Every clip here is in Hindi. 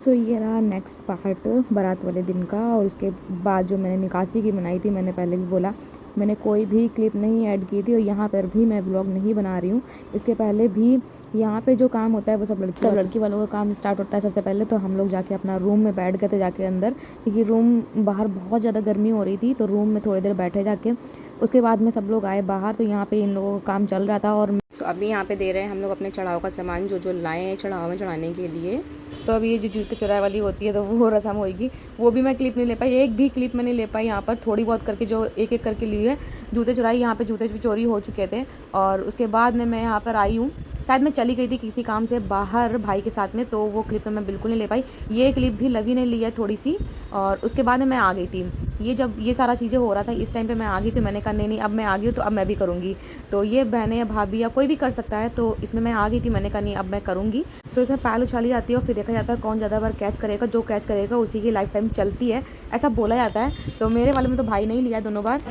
सो ये रहा नेक्स्ट पार्ट बारात वाले दिन का। और उसके बाद जो मैंने निकासी की बनाई थी, मैंने पहले भी बोला मैंने कोई भी क्लिप नहीं ऐड की थी और यहाँ पर भी मैं व्लॉग नहीं बना रही हूँ। इसके पहले भी यहाँ पे जो काम होता है वो सब लड़की वालों का काम स्टार्ट होता है। सबसे पहले तो हम लोग जाके अपना रूम में बैठ गए थे जाके अंदर, क्योंकि रूम बाहर बहुत ज़्यादा गर्मी हो रही थी, तो रूम में थोड़ी देर बैठे जाके। उसके बाद में सब लोग आए बाहर, तो यहाँ पे इन लोगों का काम चल रहा था। और तो अभी यहाँ पे दे रहे हैं हम लोग अपने चढ़ाव का सामान जो जो लाए हैं चढ़ाव में चढ़ाने के लिए। तो अभी ये जो जूते चुराई वाली होती है तो वो रस्म होएगी, वो भी मैं क्लिप नहीं ले पाई, एक भी क्लिप मैं नहीं ले पाई यहाँ पर। थोड़ी बहुत करके जो एक एक करके ली है जूते चुराई, यहाँ पे जूते भी चोरी हो चुके थे। और उसके बाद में मैं यहाँ पर आई हूँ, शायद मैं चली गई थी किसी काम से बाहर भाई के साथ में, तो वो क्लिप तो मैं बिल्कुल नहीं ले पाई। ये क्लिप भी लवी ने ली है थोड़ी सी। और उसके बाद में मैं आ गई थी, ये जब ये सारा चीज़ें हो रहा था इस टाइम पे मैं आ गई थी। मैंने कहा नहीं अब मैं आ गई हूँ तो अब मैं भी करूँगी। तो ये बहनें या भाभी या कोई भी कर सकता है, तो इसमें मैं आ गई थी, मैंने कहा नहीं अब मैं करूँगी। सो इसमें पैल उछाली जाती है और फिर देखा जाता है कौन ज़्यादा बार कैच करेगा, जो कैच करेगा उसी की लाइफ टाइम चलती है, ऐसा बोला जाता है। तो मेरे वाले में तो भाई नहीं लिया दोनों बार।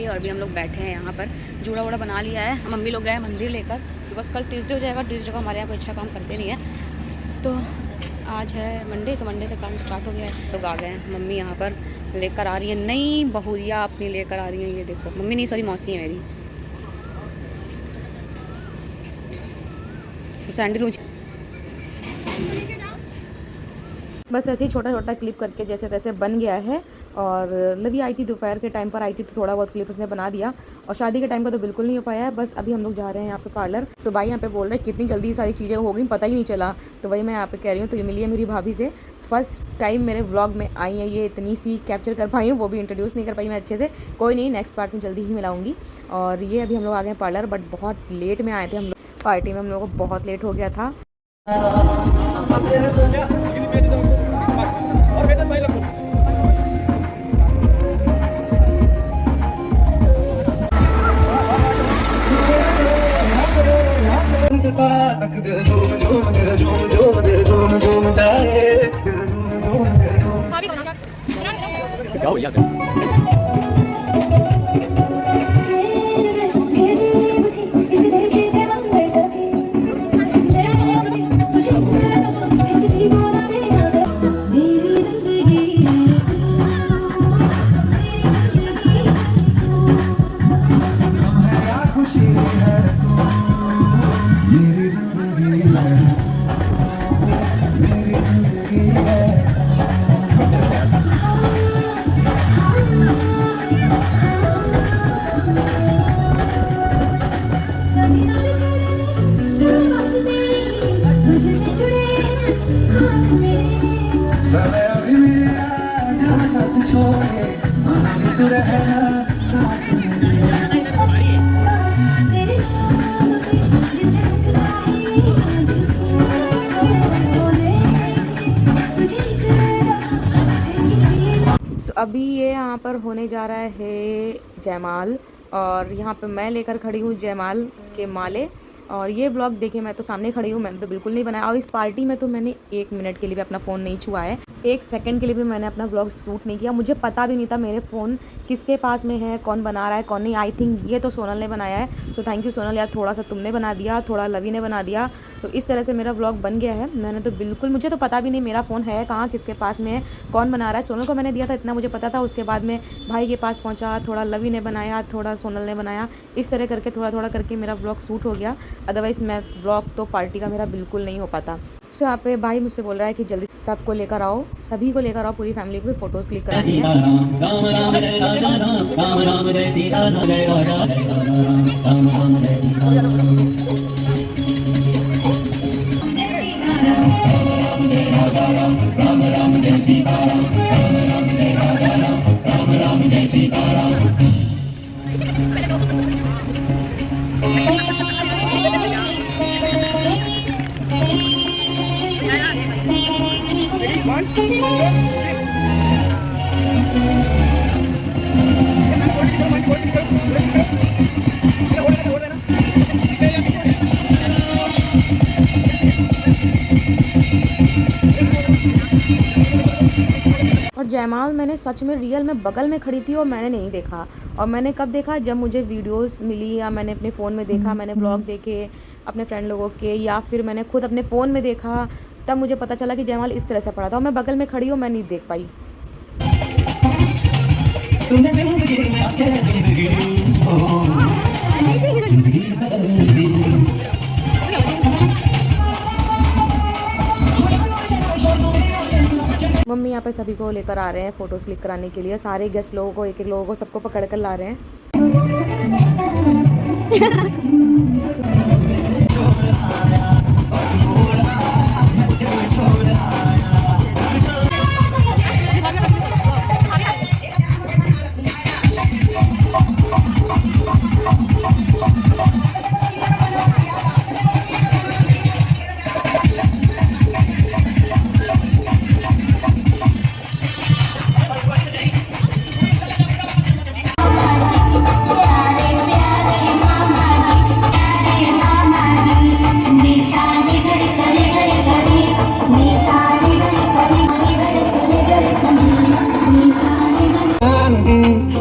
और भी हम लोग बैठे हैं यहाँ पर, जूड़ा वूड़ा बना लिया है। मम्मी लोग गए मंदिर लेकर, बिकॉज कल ट्यूसडे हो जाएगा। ट्यूसडे को हमारे यहाँ कोई अच्छा काम करते नहीं है, तो आज है मंडे, तो मंडे से काम स्टार्ट हो गया है। लोग आ गए हैं, मम्मी यहाँ पर लेकर आ रही है नई बहुरिया अपनी लेकर आ रही है। ये देखो, मम्मी नहीं सॉरी मौसी है मेरी। सैंडल बस ऐसे ही छोटा छोटा क्लिप करके जैसे तैसे बन गया है। और लवी आई थी दोपहर के टाइम पर आई थी, तो थोड़ा बहुत क्लिप उसने बना दिया। और शादी के टाइम पर तो बिल्कुल नहीं हो पाया है। बस अभी हम लोग जा रहे हैं यहाँ पे पार्लर। तो भाई यहाँ पे बोल रहे हैं कितनी जल्दी सारी चीज़ें हो गई, पता ही नहीं चला। तो वही मैं यहाँ पे कह रही हूँ। तो ये मिली है मेरी भाभी से, फर्स्ट टाइम मेरे व्लॉग में आई है ये, इतनी सी कैप्चर कर पाई हूँ, वो भी इंट्रोड्यूस नहीं कर पाई मैं अच्छे से। कोई नहीं, नेक्स्ट पार्ट में जल्दी ही मिलाऊंगी। और ये अभी हम लोग आ गए पार्लर, बट बहुत लेट में आए थे हम लोग। पार्टी में हम लोगों को बहुत लेट हो गया था। क्या हो गया? अभी ये यहाँ पर होने जा रहा है जयमाल, और यहाँ पे मैं लेकर खड़ी हूँ जयमाल के माले। और ये ब्लॉग देखिए, मैं तो सामने खड़ी हूँ, मैंने तो बिल्कुल नहीं बनाया। और इस पार्टी में तो मैंने 1 मिनट के लिए भी अपना फ़ोन नहीं छुआ है, 1 सेकंड के लिए भी मैंने अपना ब्लॉग शूट नहीं किया। मुझे पता भी नहीं था मेरे फ़ोन किसके पास में है, कौन बना रहा है कौन नहीं। आई थिंक ये तो सोनल ने बनाया है, सो थैंक यू सोनल यार, थोड़ा सा तुमने बना दिया, थोड़ा लवी ने बना दिया। तो इस तरह से मेरा व्लॉग बन गया है। मैंने तो बिल्कुल, मुझे तो पता भी नहीं मेरा फ़ोन है कहाँ, किसके पास में है, कौन बना रहा है। सोनल को मैंने दिया था, इतना मुझे पता था। उसके बाद में भाई के पास पहुँचा, थोड़ा लवी ने बनाया, थोड़ा सोनल ने बनाया। इस तरह करके थोड़ा थोड़ा करके मेरा व्लॉग शूट हो गया। अदरवाइज़ मैं व्लॉग तो पार्टी का मेरा बिल्कुल नहीं हो पाता। सो यहाँ पे भाई मुझसे बोल रहा है कि जल्दी सबको लेकर आओ, सभी को लेकर आओ, पूरी फैमिली को फ़ोटोज़ क्लिक करानी जयमाल मैंने सच में रियल में बगल में खड़ी थी और मैंने नहीं देखा। और मैंने कब देखा, जब मुझे वीडियोस मिली या मैंने अपने फ़ोन में देखा, मैंने ब्लॉग देखे अपने फ्रेंड लोगों के, या फिर मैंने खुद अपने फ़ोन में देखा, तब मुझे पता चला कि जयमाल इस तरह से पड़ा था और मैं बगल में खड़ी हूँ, मैं नहीं देख पाई। मम्मी यहाँ पे सभी को लेकर आ रहे हैं फ़ोटोज़ क्लिक कराने के लिए, सारे गेस्ट लोगों को, एक एक लोगों को, सबको पकड़ कर ला रहे हैं।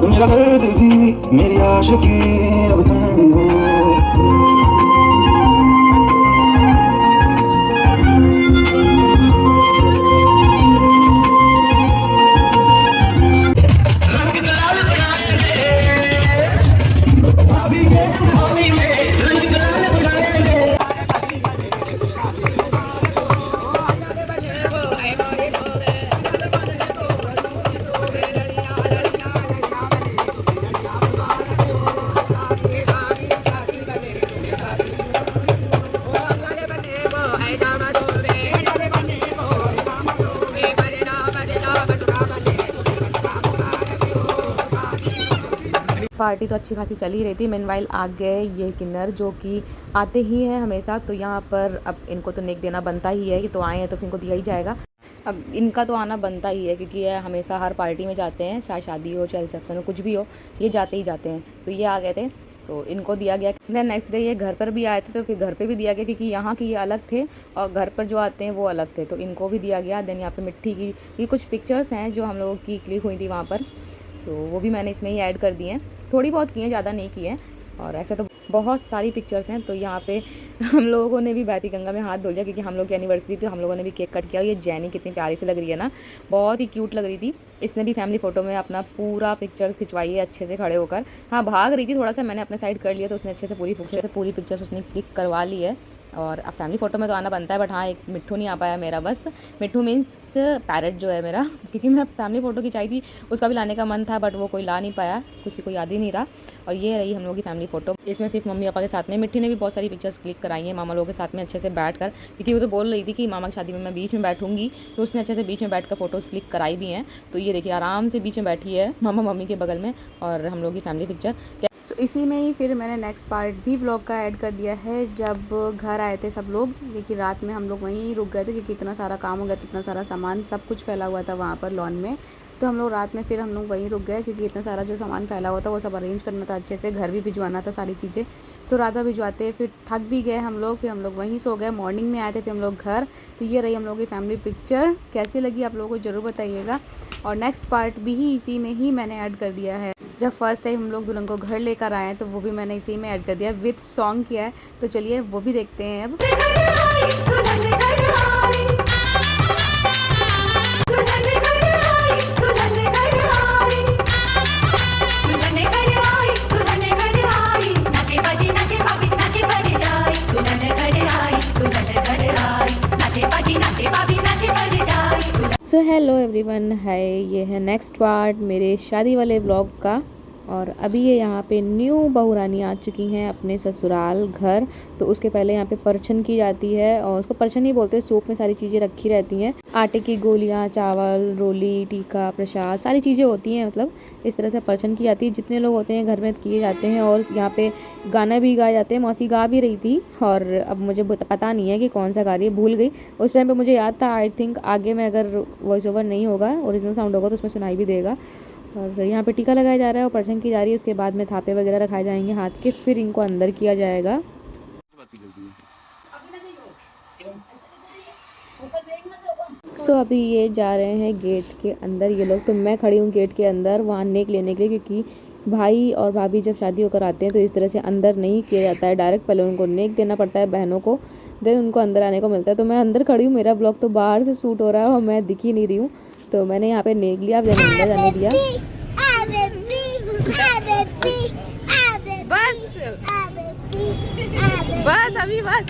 मेरा दर्द भी मेरी आशिकी अब तुम ही हो। पार्टी तो अच्छी खासी चल ही रही थी। मेनवाइल आ गए ये किन्नर, जो कि आते ही हैं हमेशा, तो यहाँ पर अब इनको तो नेक देना बनता ही है कि तो आए हैं तो फिर इनको दिया ही जाएगा। अब इनका तो आना बनता ही है क्योंकि ये हमेशा हर पार्टी में जाते हैं, चाहे शादी हो चाहे रिसेप्शन हो, कुछ भी हो, ये जाते ही जाते हैं। तो ये आ गए थे तो इनको दिया गया। देन नेक्स्ट डे ये घर पर भी आए थे तो फिर घर पे भी दिया गया, क्योंकि यहाँ की ये अलग थे और घर पर जो आते हैं वो अलग थे, तो इनको भी दिया गया। देन यहाँ पे मिट्टी की ये कुछ पिक्चर्स हैं जो हम लोगों की क्लिक हुई थी वहाँ पर, तो वो भी मैंने इसमें ही ऐड कर दिए हैं। थोड़ी बहुत की हैं, ज़्यादा नहीं की हैं, और ऐसे तो बहुत सारी पिक्चर्स हैं। तो यहाँ पे हम लोगों ने भी बहती गंगा में हाथ धो लिया क्योंकि हम लोग की एनिवर्सरी थी, हम लोगों ने भी केक कट किया। ये जैनी कितनी प्यारी सी लग रही है ना, बहुत ही क्यूट लग रही थी। इसने भी फैमिली फ़ोटो में अपना पूरा पिक्चर्स खिंचवाई है अच्छे से खड़े होकर। हाँ, भाग रही थी थोड़ा सा, मैंने अपने साइड कर लिया तो उसने अच्छे से पूरी पिक्चर्स उसने क्लिक करवा ली है। और अब फैमिली फ़ोटो में तो आना बनता है, बट हाँ एक मिट्ठू नहीं आ पाया मेरा। बस मिट्ठू मीन्स पैरट जो है मेरा, क्योंकि मैं फैमिली फ़ोटो खिंचाई थी, उसका भी लाने का मन था बट वो कोई ला नहीं पाया, किसी को याद ही नहीं रहा। और ये रही हम लोगों की फैमिली फ़ोटो, इसमें सिर्फ मम्मी पापा के साथ में। मिट्टी ने भी बहुत सारी पिक्चर्स क्लिक कराई हैं मामा लोगों के साथ में अच्छे से बैठ कर, क्योंकि वो तो बोल रही थी कि मामा की शादी में मैं बीच में बैठूंगी, तो उसने अच्छे से बीच में बैठ कर फ़ोटोज़ क्लिक कराई भी हैं। तो ये देखिए आराम से बीच में बैठी है मामा मम्मी के बगल में, और हम लोग की फैमिली पिक्चर। तो इसी में ही फिर मैंने नेक्स्ट पार्ट भी व्लॉग का ऐड कर दिया है, जब घर आए थे सब लोग, क्योंकि रात में हम लोग वहीं रुक गए थे क्योंकि इतना सारा काम हो गया था, इतना सारा सामान सब कुछ फैला हुआ था वहाँ पर लॉन में। तो हम लोग रात में फिर हम लोग वहीं रुक गए क्योंकि इतना सारा जो सामान फैला हुआ था वो सब अरेंज करना था अच्छे से, घर भी भिजवाना था सारी चीज़ें। तो रात में भिजवाते फिर थक भी गए हम लोग, फिर हम लोग वहीं सो गए। मॉर्निंग में आए थे फिर हम लोग घर। तो ये रही हम लोगों की फैमिली पिक्चर, कैसी लगी आप लोगों को ज़रूर बताइएगा। और नेक्स्ट पार्ट भी इसी में ही मैंने ऐड कर दिया है। जब फर्स्ट टाइम हम लोग दुल्हन को घर लेकर आए तो वो भी मैंने इसी में ऐड कर दिया, विद सॉन्ग किया है। तो चलिए वो भी देखते हैं अब। सो हेलो एवरीवन, हाय। ये है नेक्स्ट पार्ट मेरे शादी वाले व्लॉग का। और अभी ये यहाँ पे न्यू बहुरानी आ चुकी हैं अपने ससुराल घर। तो उसके पहले यहाँ पे परछन की जाती है, और उसको परछन ही बोलते हैं। सूप में सारी चीज़ें रखी रहती हैं, आटे की गोलियाँ, चावल, रोली, टीका, प्रसाद, सारी चीज़ें होती हैं। मतलब इस तरह से परछन की जाती है। जितने लोग होते हैं घर में किए जाते हैं। और यहाँ पे गाना भी गाए जाते हैं। मौसी गा भी रही थी, और अब मुझे पता नहीं है कि कौन सा गा रही है, भूल गई। उस टाइम पे मुझे याद था। आई थिंक आगे में अगर वॉइस ओवर नहीं होगा, ओरिजिनल साउंड होगा, तो उसमें सुनाई भी देगा। और यहाँ पे टीका लगाया जा रहा है और परछन की जा रही है। उसके बाद में थापे वगैरह रखाए जाएंगे हाथ के, फिर इनको अंदर किया जाएगा। सो अभी ये जा रहे हैं गेट के अंदर ये लोग, तो मैं खड़ी हूँ गेट के अंदर वहाँ नेक लेने के लिए, क्योंकि भाई और भाभी जब शादी होकर आते हैं तो इस तरह से अंदर नहीं किया जाता है, डायरेक्ट पहले उनको नेक देना पड़ता है बहनों को, देन उनको अंदर आने को मिलता है। तो मैं अंदर खड़ी हूँ, मेरा ब्लॉग तो बाहर से शूट हो रहा है और मैं दिख ही नहीं रही हूँ, तो मैंने यहाँ पे नेक लिया, अब अंदर जाने दिया। बस बस अभी बस।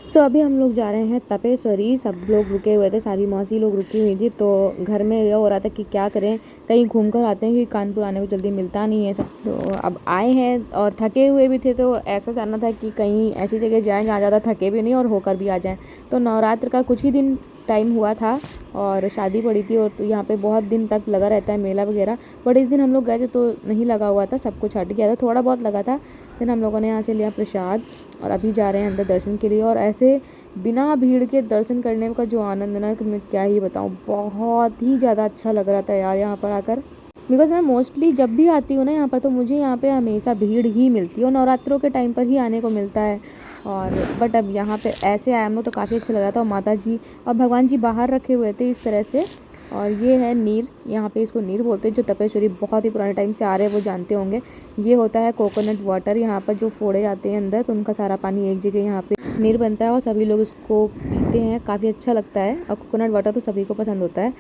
सो अभी हम लोग जा रहे हैं तपेश्वरी, सब लोग रुके हुए थे, सारी मौसी लोग रुकी हुई थी, तो घर में यह हो रहा था कि क्या करें, कहीं घूम कर आते हैं, कि कानपुर आने को जल्दी मिलता नहीं है सब। तो अब आए हैं और थके हुए भी थे, तो ऐसा जानना था कि कहीं ऐसी जगह जाएं जहाँ ज़्यादा थके भी नहीं और होकर भी आ जाएं। तो नवरात्र का कुछ ही दिन टाइम हुआ था और शादी पड़ी थी, और तो यहाँ पे बहुत दिन तक लगा रहता है मेला वगैरह, बट इस दिन हम लोग गए थे तो नहीं लगा हुआ था, सब कुछ हट गया था, थोड़ा बहुत लगा था। फिर हम लोगों ने यहाँ से लिया प्रसाद और अभी जा रहे हैं अंदर दर्शन के लिए। और ऐसे बिना भीड़ के दर्शन करने का जो आनंद ना, कि मैं क्या ही बताऊँ, बहुत ही ज़्यादा अच्छा लग रहा था यार यहाँ पर आकर। बिकॉज मैं मोस्टली जब भी आती हूँ ना यहाँ पर, तो मुझे यहाँ पे हमेशा भीड़ ही मिलती है और नवरात्रों के टाइम पर ही आने को मिलता है। और बट अब यहाँ पे ऐसे आए हम लोग तो काफ़ी अच्छा लग रहा था, और माता जी और भगवान जी बाहर रखे हुए थे इस तरह से। और ये है नीर, यहाँ पे इसको नीर बोलते हैं, जो तपेश्वरी बहुत ही पुराने टाइम से आ रहे हैं वो जानते होंगे। ये होता है कोकोनट वाटर, यहाँ पर जो फोड़े जाते हैं अंदर तो उनका सारा पानी एक जगह यहाँ पे नीर बनता है और सभी लोग इसको पीते हैं, काफ़ी अच्छा लगता है, और कोकोनट वाटर तो सभी को पसंद होता है।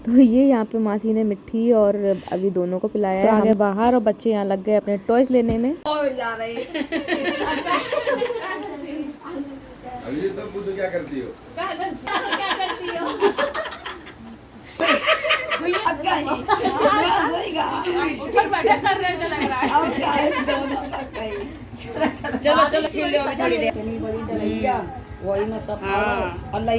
तो ये यहाँ पे मासी ने मिट्टी और अभी दोनों को पिलाया है। आगे बाहर और बच्चे यहाँ लग गए अपने टॉयज लेने में। अभी तो पूछो क्या करती हो? चलो चलो छीन लो अभी थोड़ी देर। वही में सब अल्लाह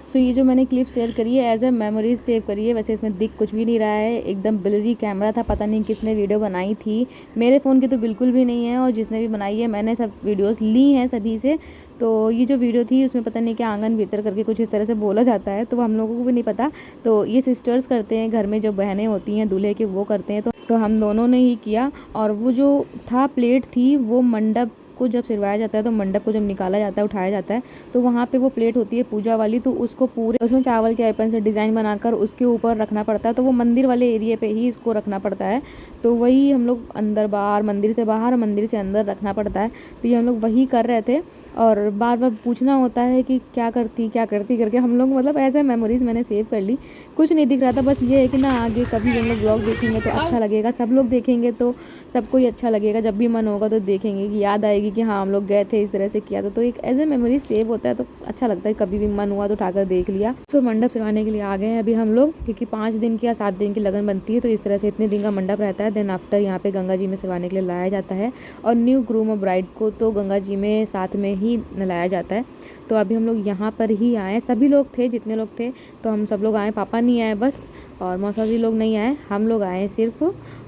सो ये जो मैंने क्लिप शेयर करी है एज ए मेमोरीज सेव करी है, वैसे इसमें दिख कुछ भी नहीं रहा है, एकदम ब्लरी कैमरा था, पता नहीं किसने वीडियो बनाई थी, मेरे फ़ोन की तो बिल्कुल भी नहीं है, और जिसने भी बनाई है मैंने सब वीडियोस ली हैं सभी से। तो ये जो वीडियो थी उसमें पता नहीं क्या आंगन भीतर करके कुछ इस तरह से बोला जाता है, तो हम लोगों को भी नहीं पता। तो ये सिस्टर्स करते हैं, घर में जो बहनें होती हैं दूल्हे के वो करते हैं, तो हम दोनों ने ही किया। और वो जो था प्लेट थी वो मंडप को जब सिरवाया जाता है, तो मंडप को जब निकाला जाता है, उठाया जाता है, तो वहाँ पे वो प्लेट होती है पूजा वाली, तो उसको पूरे उसमें चावल के आइपन से डिज़ाइन बनाकर उसके ऊपर रखना पड़ता है, तो वो मंदिर वाले एरिया पे ही इसको रखना पड़ता है। तो वही हम लोग अंदर बाहर, मंदिर से बाहर मंदिर से अंदर रखना पड़ता है, तो ये हम लोग वही कर रहे थे। और बार बार पूछना होता है कि क्या करती करके हम लोग, मतलब ऐसे मेमोरीज मैंने सेव कर ली। कुछ नहीं दिख रहा था, बस ये है कि ना आगे कभी हम लोग ब्लॉग देखेंगे तो अच्छा लगेगा, सब लोग देखेंगे तो सबको ही अच्छा लगेगा, जब भी मन होगा तो देखेंगे कि याद आएगी कि हाँ हम लोग गए थे, इस तरह से किया था, तो एक एज ए मेमोरी सेव होता है, तो अच्छा लगता है, कभी भी मन हुआ तो उठाकर देख लिया। सो मंडप सिरवाने के लिए आ गए हैं अभी हम लोग, क्योंकि 5 दिन की या 7 दिन की लगन बनती है, तो इस तरह से इतने दिन का मंडप रहता है। देन आफ्टर यहाँ पे गंगा जी में सिरवाने के लिए लाया जाता है, और न्यू ग्रूम और ब्राइड को तो गंगा जी में साथ में ही नलाया जाता है। तो अभी हम लोग यहाँ पर ही आए, सभी लोग थे जितने लोग थे, तो हम सब लोग आए, पापा नहीं आए बस, और मौसा जी लोग नहीं आए, हम लोग आए सिर्फ।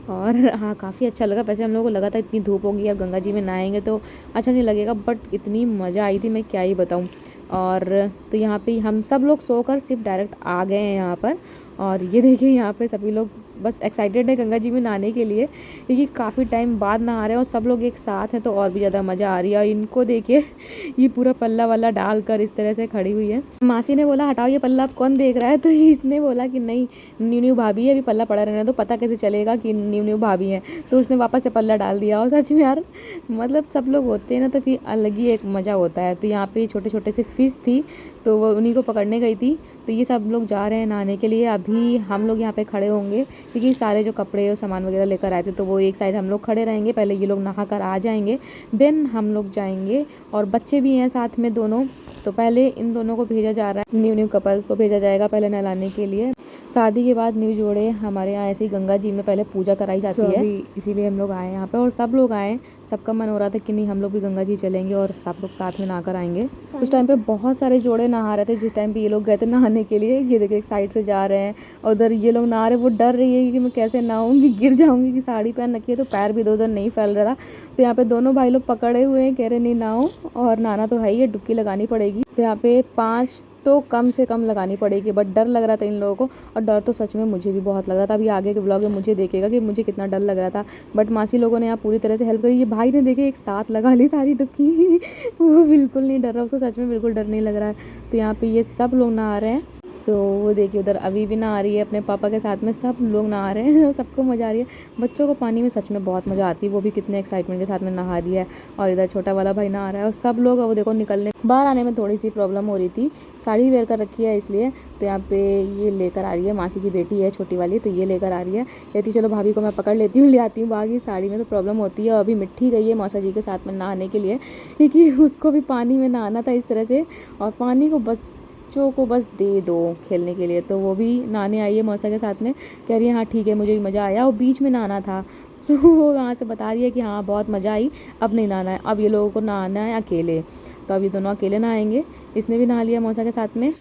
और हाँ काफ़ी अच्छा लगा, वैसे हम लोगों को लगा था इतनी धूप होगी, अब गंगा जी में नहाएंगे तो अच्छा नहीं लगेगा, बट इतनी मज़ा आई थी मैं क्या ही बताऊँ। और तो यहाँ पे हम सब लोग सोकर सिर्फ डायरेक्ट आ गए हैं यहाँ पर, और ये देखिए यहाँ पे सभी लोग बस एक्साइटेड है गंगा जी में नहाने के लिए, क्योंकि काफ़ी टाइम बाद नहा रहे हैं और सब लोग एक साथ हैं, तो और भी ज़्यादा मज़ा आ रही है। और इनको देखिए ये पूरा पल्ला वाला डाल कर इस तरह से खड़ी हुई है। मासी ने बोला हटाओ ये पल्ला, आप कौन देख रहा है, तो इसने बोला कि नहीं न्यू भाभी है, अभी पल्ला पड़ा रहना, तो पता कैसे चलेगा कि न्यू भाभी है, तो उसने वापस से पल्ला डाल दिया। और सच में यार मतलब सब लोग होते हैं ना, तो फिर अलग ही एक मज़ा होता है। तो यहाँ पे छोटे छोटे से फिश थी, तो वो उन्हीं को पकड़ने गई थी। तो ये सब लोग जा रहे हैं नहाने के लिए, अभी हम लोग यहाँ पे खड़े होंगे, क्योंकि सारे जो कपड़े और सामान वगैरह लेकर आए थे, तो वो एक साइड हम लोग खड़े रहेंगे, पहले ये लोग नहा कर आ जाएंगे, देन हम लोग जाएंगे। और बच्चे भी हैं साथ में दोनों, तो पहले इन दोनों को भेजा जा रहा है, न्यू कपल्स को भेजा जाएगा पहले नहलाने के लिए। शादी के बाद न्यू जोड़े हमारे यहाँ ऐसे ही गंगा जी में पहले पूजा कराई जाती है, इसीलिए हम लोग आए यहाँ पे, और सब लोग आए, सबका मन हो रहा था कि नहीं हम लोग भी गंगा जी चलेंगे और सब लोग साथ में नहा कर आएंगे। उस टाइम पे बहुत सारे जोड़े नहा रहे थे, जिस टाइम पे ये लोग गए थे नहाने के लिए। ये देखिए एक साइड से जा रहे हैं, और उधर ये लोग नहा रहे, वो डर रही है कि मैं कैसे नहाऊंगी, गिर जाऊंगी, कि साड़ी पहन रखी है तो पैर भी इधर उधर नहीं फैल रहा। तो यहाँ पे दोनों भाई लोग पकड़े हुए हैं, कह रहे नहीं नहाओ, और नहाना तो है ही है, डुबकी लगानी पड़ेगी। तो यहाँ पे 5 तो कम से कम लगानी पड़ेगी, बट डर लग रहा था इन लोगों को, और डर तो सच में मुझे भी बहुत लग रहा था। अभी आगे के ब्लॉग में मुझे देखेगा कि मुझे कितना डर लग रहा था, बट मासी लोगों ने यहाँ पूरी तरह से हेल्प करी। ये भाई भाई ने देखे एक साथ लगा ली सारी डुबकी वो बिल्कुल नहीं डर रहा, उसको सच में बिल्कुल डर नहीं लग रहा है। तो यहाँ पे ये सब लोग नहा रहे हैं। सो वो देखिए उधर अभी भी नहा रही है अपने पापा के साथ में, सब लोग नहा रहे हैं सबको मज़ा आ रही है। बच्चों को पानी में सच में बहुत मज़ा आती है, वो भी कितने एक्साइटमेंट के साथ में नहा रही है। और इधर छोटा वाला भाई नहा रहा है और सब लोग वो देखो निकलने बाहर आने में थोड़ी सी प्रॉब्लम हो रही थी, साड़ी वेयर कर रखी है इसलिए। तो यहाँ पे ये लेकर आ रही है, मासी की बेटी है छोटी वाली, तो ये लेकर आ रही है। कहती चलो भाभी को मैं पकड़ लेती हूँ, ले आती हूँ बाकी साड़ी में तो प्रॉब्लम होती है। अभी मिट्टी गई है मौसा जी के साथ में नहाने के लिए, क्योंकि उसको भी पानी में नहाना था इस तरह से, और पानी को बच्चों को बस दे दो खेलने के लिए। तो वो भी नहाने आई है मौसा के साथ में, कह रही है हाँ ठीक है मुझे भी मज़ा आया, और बीच में नहाना था। तो वो वहाँ से बता रही है कि हाँ बहुत मज़ा आई, अब नहीं नहाना है, अब ये लोगों को नहाना है अकेले। तो अब ये दोनों अकेले नहाएंगे, इसने भी नहा लिया मौसा के साथ में।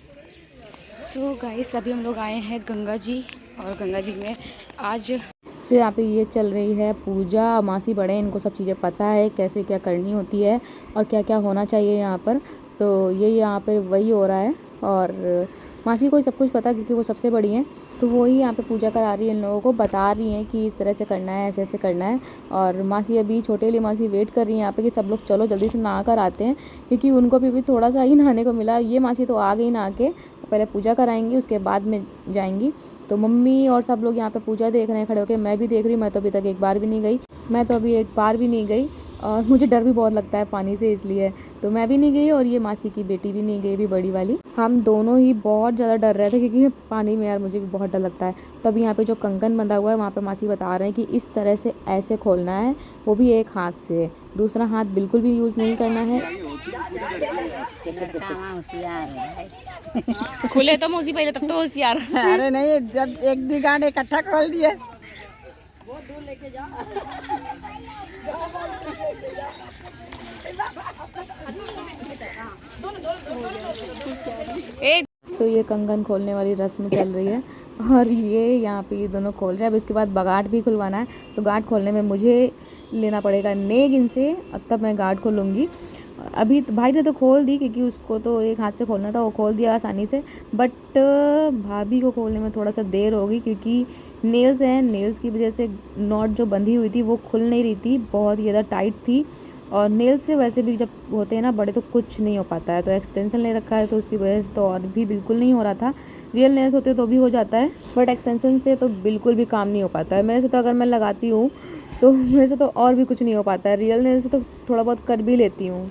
सो गाइस अभी हम लोग आए हैं गंगा जी, और गंगा जी में आज तो यहाँ पे ये चल रही है पूजा। मासी बड़े इनको सब चीज़ें पता है कैसे क्या करनी होती है और क्या क्या होना चाहिए यहाँ पर। तो ये यहाँ पे वही हो रहा है, और मासी को ही सब कुछ पता है क्योंकि वो सबसे बड़ी हैं। तो वो ही यहाँ पे पूजा करा रही है, इन लोगों को बता रही हैं कि इस तरह से करना है, ऐसे ऐसे करना है। और मासी अभी छोटे वाली मासी वेट कर रही है यहाँ पे कि सब लोग चलो जल्दी से नहा कर आते हैं, क्योंकि उनको भी थोड़ा सा ही नहाने को मिला। ये मासी तो आ गई नहा के, पहले पूजा कराएंगी उसके बाद में जाएंगी। तो मम्मी और सब लोग यहाँ पे पूजा देख रहे हैं खड़े होकर, मैं भी देख रही हूँ। मैं तो अभी तक एक बार भी नहीं गई, और मुझे डर भी बहुत लगता है पानी से, इसलिए तो मैं भी नहीं गई, और ये मासी की बेटी भी नहीं गई, भी बड़ी वाली। हम दोनों ही बहुत ज़्यादा डर रहे थे क्योंकि पानी में यार मुझे भी बहुत डर लगता है। तो अभी यहाँ पे जो कंगन बंधा हुआ है वहाँ पे मासी बता रहे हैं कि इस तरह से ऐसे खोलना है, वो भी एक हाथ से, दूसरा हाथ बिल्कुल भी यूज़ नहीं करना है। खुले तो मौसी पहले, तब तो होशियार। अरे नहीं, जब एक भी गांड इकट्ठा खोल दिए सो ये कंगन खोलने वाली रस्म चल रही है, और ये यहाँ पे ये दोनों खोल रहे हैं। अब इसके बाद गार्ड भी खुलवाना है, तो गार्ड खोलने में मुझे लेना पड़ेगा नेग इनसे, तब मैं गार्ड खोलूँगी। अभी तो भाई ने तो खोल दी क्योंकि उसको तो एक हाथ से खोलना था, वो खोल दिया आसानी से। बट भाभी को खोलने में थोड़ा सा देर होगी क्योंकि नेल्स हैं, नेल्स की वजह से नॉट जो बंधी हुई थी वो खुल नहीं रही थी, बहुत ही ज़्यादा टाइट थी। और नेल्स से वैसे भी जब होते हैं ना बड़े तो कुछ नहीं हो पाता है, तो एक्सटेंशन ले रखा है तो उसकी वजह से तो और भी बिल्कुल नहीं हो रहा था। रियल नेल्स होते तो भी हो जाता है, बट एक्सटेंशन से तो बिल्कुल भी काम नहीं हो पाता है। मेरे से तो अगर मैं लगाती हूँ तो मेरे से तो और भी कुछ नहीं हो पाता है, रियल नेल्स से तो थोड़ा बहुत कर भी लेती हूँ।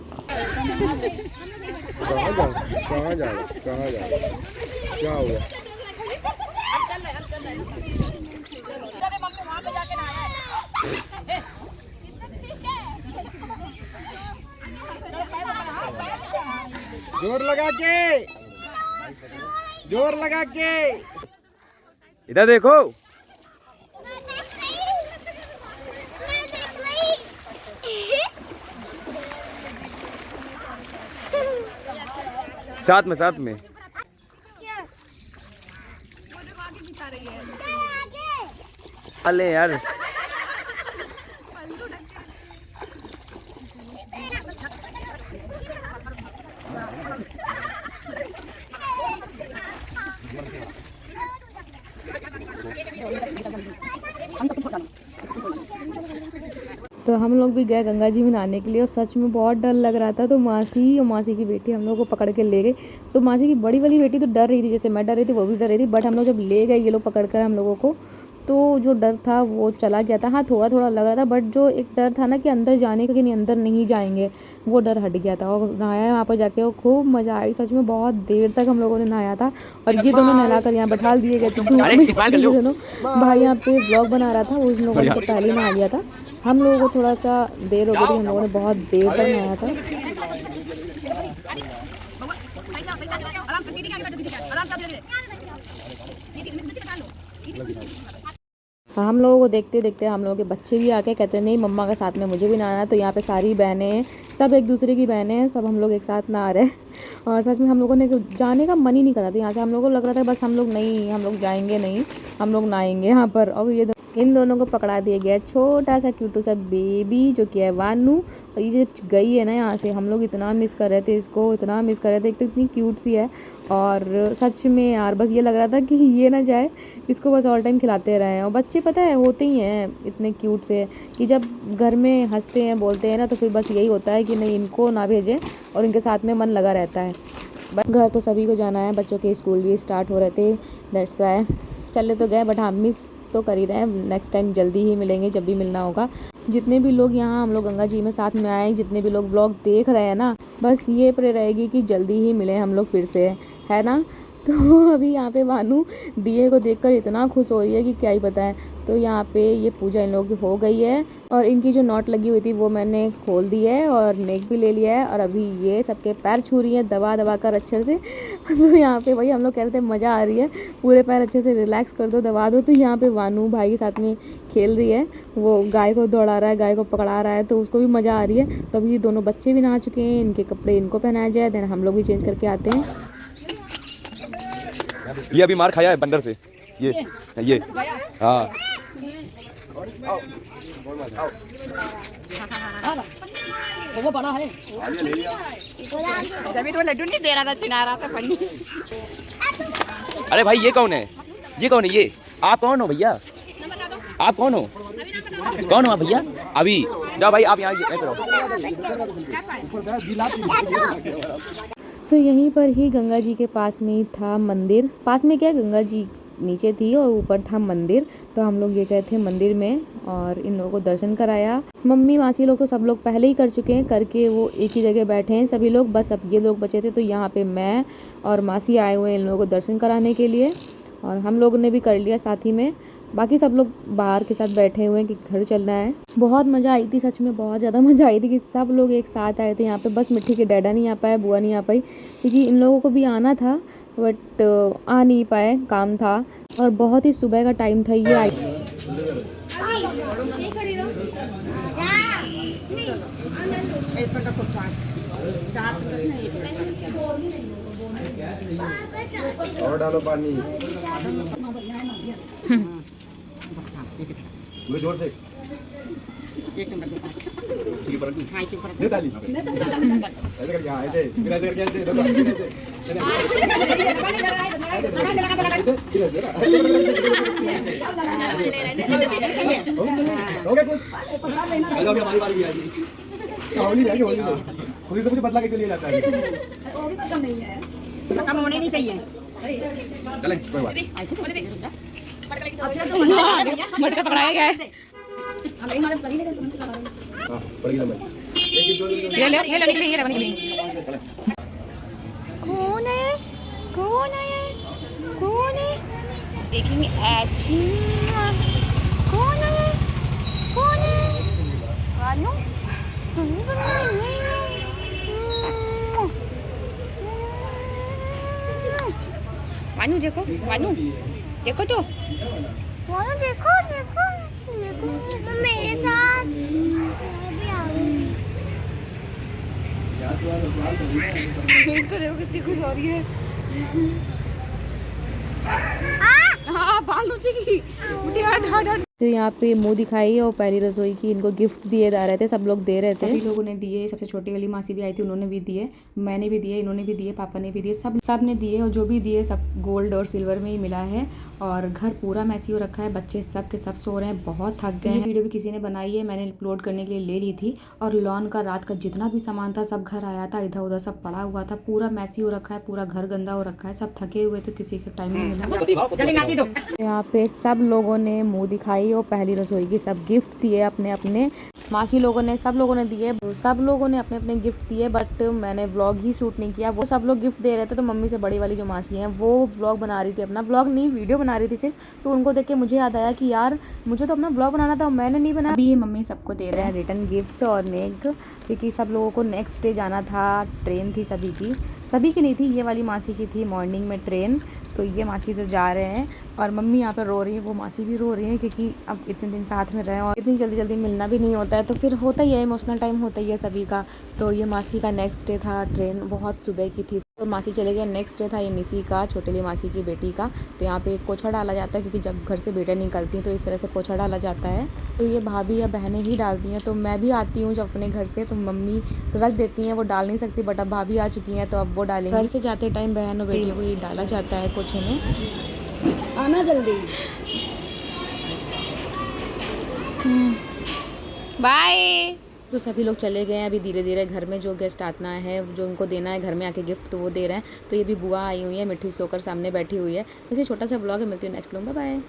कहाँ जा रहा क्या हुआ? जोर लगा के इधर देखो। साथ में अले यार तो हम लोग भी गए गंगा जी में नहाने के लिए, और सच में बहुत डर लग रहा था। तो मासी और मासी की बेटी हम लोग को पकड़ के ले गई। तो मासी की बड़ी वाली बेटी तो डर रही थी, जैसे मैं डर रही थी वो भी डर रही थी। बट हम लोग जब ले गए ये लोग पकड़ कर हम लोगों को, तो जो डर था वो चला गया था। हाँ थोड़ा थोड़ा लग रहा था, बट जो एक डर था ना कि अंदर जाने का कि नहीं अंदर नहीं जाएंगे, वो डर हट गया था। और नहाया वहाँ पर जाके वो खूब मज़ा आई, सच में बहुत देर तक हम लोगों ने नहाया था। और ये दोनों नहला कर यहाँ बैठा दिए गए थे धूप में। ये दोनों भाई यहाँ पे ब्लॉग बना रहा था, उस लोगों ने तो पहले नहा लिया था। हम लोगों को थोड़ा सा देर हो गई थी, हम लोगों ने बहुत देर तक नहाया था। हम लोगों को देखते देखते हम लोगों के बच्चे भी आके कहते नहीं मम्मा के साथ में मुझे भी नहाना है। तो यहाँ पे सारी बहनें, सब एक दूसरे की बहनें हैं, सब हम लोग एक साथ नहा रहे हैं। और सच में हम लोगों ने जाने का मन ही नहीं करा था यहाँ से। हम लोगों को लग रहा था बस हम लोग जाएंगे नहीं, हम लोग नहाएंगे यहाँ पर। और ये इन दोनों को पकड़ा दिया गया छोटा सा क्यूटू सा बेबी जो कि है वानू। और ये जब गई है ना यहाँ से, हम लोग इतना मिस कर रहे थे इसको, इतना मिस कर रहे थे। एक तो इतनी क्यूट सी है और सच में यार बस ये लग रहा था कि ये ना जाए, इसको बस ऑल टाइम खिलाते रहें। और बच्चे पता है होते ही हैं इतने क्यूट से कि जब घर में हंसते हैं बोलते हैं ना, तो फिर बस यही होता है कि नहीं इनको ना भेजें और इनके साथ में मन लगा रहता है। बट घर तो सभी को जाना है, बच्चों के स्कूल भी स्टार्ट हो रहे थे, दैट्स व्हाई चले तो गए, बट हाँ मिस तो कर ही रहे हैं। नेक्स्ट टाइम जल्दी ही मिलेंगे जब भी मिलना होगा। जितने भी लोग यहाँ हम लोग गंगा जी में साथ में आए, जितने भी लोग व्लॉग देख रहे हैं ना, बस ये प्रे रहेगी कि जल्दी ही मिले हम लोग फिर से, है ना। तो अभी यहाँ पे भानु दिए को देखकर इतना खुश हो रही है कि क्या ही पता है। तो यहाँ पे ये पूजा इन लोगों की हो गई है और इनकी जो नॉट लगी हुई थी वो मैंने खोल दी है और नेक भी ले लिया है। और अभी ये सबके पैर छू रही है दबा दबा कर अच्छे से। तो यहाँ पे वही हम लोग कह रहे थे मज़ा आ रही है, पूरे पैर अच्छे से रिलैक्स कर दो, दबा दो। तो यहाँ पे वानू भाई के साथ में खेल रही है, वो गाय को दौड़ा रहा है, गाय को पकड़ा रहा है, तो उसको भी मज़ा आ रही है। तो अभी दोनों बच्चे भी नहा चुके हैं, इनके कपड़े इनको पहनाया जाए, देन हम लोग भी चेंज करके आते हैं। ये अभी मार खाया है बंदर से, ये हाँ वो बड़ा है जब तो लड्डू नहीं दे रहा था, चिना रहा था पन्नी। अरे भाई ये कौन है, ये कौन है, ये आप कौन हो भैया, आप कौन हो, कौन हो आप भैया। अभी जाओ भाई आप यहाँ सो यहीं पर ही गंगा जी के पास में ही था मंदिर, पास में क्या गंगा जी नीचे थी और ऊपर था मंदिर। तो हम लोग ये गए थे मंदिर में और इन लोगों को दर्शन कराया। मम्मी मासी लोग तो सब लोग पहले ही कर चुके हैं, करके वो एक ही जगह बैठे हैं सभी लोग, बस अब ये लोग बचे थे। तो यहाँ पे मैं और मासी आए हुए हैं इन लोगों को दर्शन कराने के लिए और हम लोगों ने भी कर लिया साथ ही में। बाकी सब लोग बाहर के साथ बैठे हुए हैं कि घर चलना है। बहुत मज़ा आई थी, सच में बहुत ज़्यादा मज़ा आई थी कि सब लोग एक साथ आए थे यहाँ पे। बस मिट्टी के डैडा नहीं आ पाए, बुआ नहीं आ पाई, क्योंकि इन लोगों को भी आना था बट आ नहीं पाए, काम था और बहुत ही सुबह का टाइम था। ये आई और डालो पानी पूरे जोर से एक नंबर हाँ इसी पर ये साली ऐसे करके हाँ ऐसे फिर ऐसे करके ऐसे हो गया कुछ ऐसा भी हमारी बारी भी आ गई होली रहेगी, होली से होली से मुझे बदला कैसे लिया जाता है। कम होने नहीं चाहिए। चलें कोई बात मटका पकड़ाया गया है। हाँ पड़ गई नंबर ये ले निकली, ये निकली। कौन है, कौन है, कौन है, देखेंगे अच्छी कौन है, कौन है, वानू वानू देखो, वानू देखो तो वानू देखो, देखो देखो मेरे साथ भी आऊंगी। इसको देखो कितनी खुश हो रही है। हाँ बालू जी तो यहाँ पे मुंह दिखाई और पहली रसोई की इनको गिफ्ट दिए जा रहे थे, सब लोग दे रहे थे। सभी लोगों ने दिए, सबसे छोटी वाली मासी भी आई थी, उन्होंने भी दिए, मैंने भी दिए, इन्होंने भी दिए, पापा ने भी दिए, सब ने दिए। और जो भी दिए सब गोल्ड और सिल्वर में ही मिला है। और घर पूरा मैसी हो रखा है, बच्चे सब के सब सो रहे हैं, बहुत थक गए हैं। वीडियो भी किसी ने बनाई है, मैंने अपलोड करने के लिए ले ली थी। और लॉन का रात का जितना भी सामान था सब घर आया था, इधर उधर सब पड़ा हुआ था, पूरा मैसी हो रखा है, पूरा घर गंदा हो रखा है, सब थके हुए थे, किसी को टाइम नहीं मिला। यहाँ पे सब लोगों ने मुँह दिखाई और पहली रसोई की सब गिफ्ट दिए अपने अपने, मासी लोगों ने, सब लोगों ने दिए, सब लोगों ने अपने अपने गिफ्ट दिए। बट मैंने व्लॉग ही शूट नहीं किया, वो सब लोग गिफ्ट दे रहे थे। तो मम्मी से बड़ी वाली जो मासी हैं वो व्लॉग बना रही थी, अपना व्लॉग नहीं वीडियो बना रही थी सिर्फ। तो उनको देख के मुझे याद आया कि यार मुझे तो अपना व्लॉग बनाना था, मैंने नहीं बनाया। अभी ये मम्मी सबको दे रहे हैं रिटर्न गिफ्ट और नेक, क्योंकि सब लोगों को नेक्स्ट डे जाना था, ट्रेन थी सभी की नहीं थी, ये वाली मासी की थी मॉर्निंग में ट्रेन। तो ये मासी तो जा रहे हैं और मम्मी यहाँ पर रो रही है, वो मासी भी रो रही है, क्योंकि अब इतने दिन साथ में रहे और इतनी जल्दी जल्दी मिलना भी नहीं होता है, तो फिर होता ही है, इमोशनल टाइम होता ही है सभी का। तो ये मासी का नेक्स्ट डे था, ट्रेन बहुत सुबह की थी। तो मासी चले गए। नेक्स्ट डे था ये निसी का, छोटेली मासी की बेटी का। तो यहाँ पे एक पोछा डाला जाता है क्योंकि जब घर से बेटे निकलती हैं तो इस तरह से पोछा डाला जाता है। तो ये भाभी या बहनें ही डालती हैं। तो मैं भी आती हूँ जब अपने घर से तो मम्मी तो रख देती हैं, वो डाल नहीं सकती, बट अब भाभी आ चुकी हैं तो अब वो डालेंगे। घर से जाते टाइम बहन और बेटियों को ये डाला जाता है पोछे में। आना जल्दी। बाय। तो सभी लोग चले गए हैं। अभी धीरे धीरे घर में जो गेस्ट आना है, जो उनको देना है घर में आके गिफ्ट, तो वो दे रहे हैं। तो ये भी बुआ आई हुई है, मिट्टी सोकर सामने बैठी हुई है। वैसे छोटा सा ब्लॉग है, मिलती हूँ नेक्स्ट ब्लॉग में, बाय।